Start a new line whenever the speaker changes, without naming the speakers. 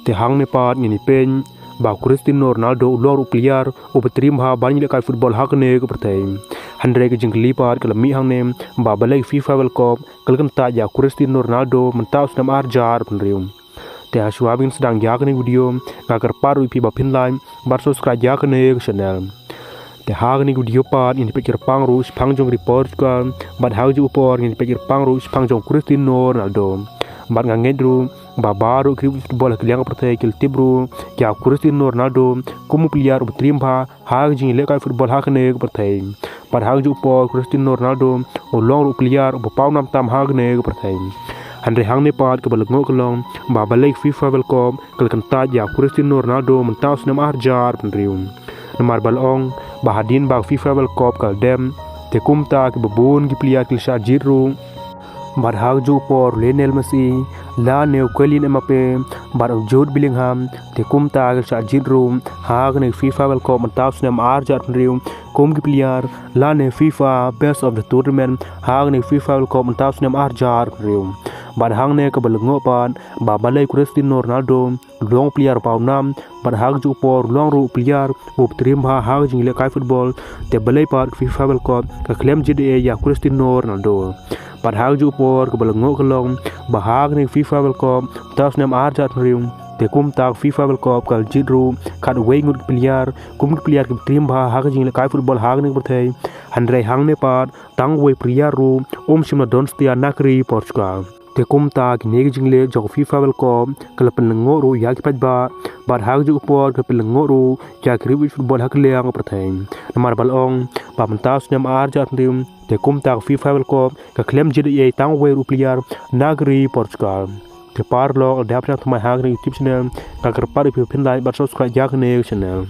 te hang ne pat ni pen ba cristiano ronaldo lor player optrim ha ban le kai football hak ne ko pertai handre ke jingli pat ke mi hang ne ba balai fifa world cup kalkan ta ya cristiano ronaldo mentas nam arjar penrium te aswabin sedang ya ke video agar paru pi ba pin line bar subscribe ya ke channel te hang ni video pat ini pikir pangru pangjong report kan bad hauju upor ini pikir pangru pangjong cristiano ronaldo bad ngangedru ba Baroh football kliang pertai kil tibru ya cristiano ronaldo kumu player ubtrim ha hag jing le kai football hak ne pertai bad hauju upor cristiano ronaldo long player upa pau nam tam hag ne pertai Andre hang ne pat ke balak ngok long ba balai FIFA World Cup kal kan ta ya cristiano ronaldo mentas nam arjar penrium namar balong ba hadin ba FIFA World Cup kal dem te kumta ke babun ki player kil sha jiru bar hauju por Lionel Messi la neu Kylian Mbappe bar Jude Bellingham te kumta ke sha jiru hag ne FIFA World Cup mentas nam arjar penrium kom ki player la ne FIFA best of the tournament hag ne FIFA World Cup mentas nam arjar penrium bar hang ne ke balngo pan ba balai cristiano ronaldo long player pau nam bar hang ju por long ru player up trim ha hang jing le kai football te balai par FIFA World Cup ka claim jde ya cristiano ronaldo bar hang ju por ke balngo long ba hang ne FIFA World Cup tas nam arjat rium te kum tak FIFA World Cup kal jidru kat wei ngut player kum player ke trim ha hang jing le kai football hang ne berthai handrai hang ne par tang wei player ru simna don stia nakri Portugal te kum ta ki negi jingle jong FIFA World Cup kala penlengo ru ya ki pajba bar hag ju upor ke penlengo ru ya ki riewieid football hak leang pertain namar balong ba mentas nyam arjar tim te kum ta FIFA World Cup ka klem jide tang we ru player nagri Portugal te par lo dap na thmai hag ni YouTube channel ka kar par pi pin lai bar subscribe ya ne channel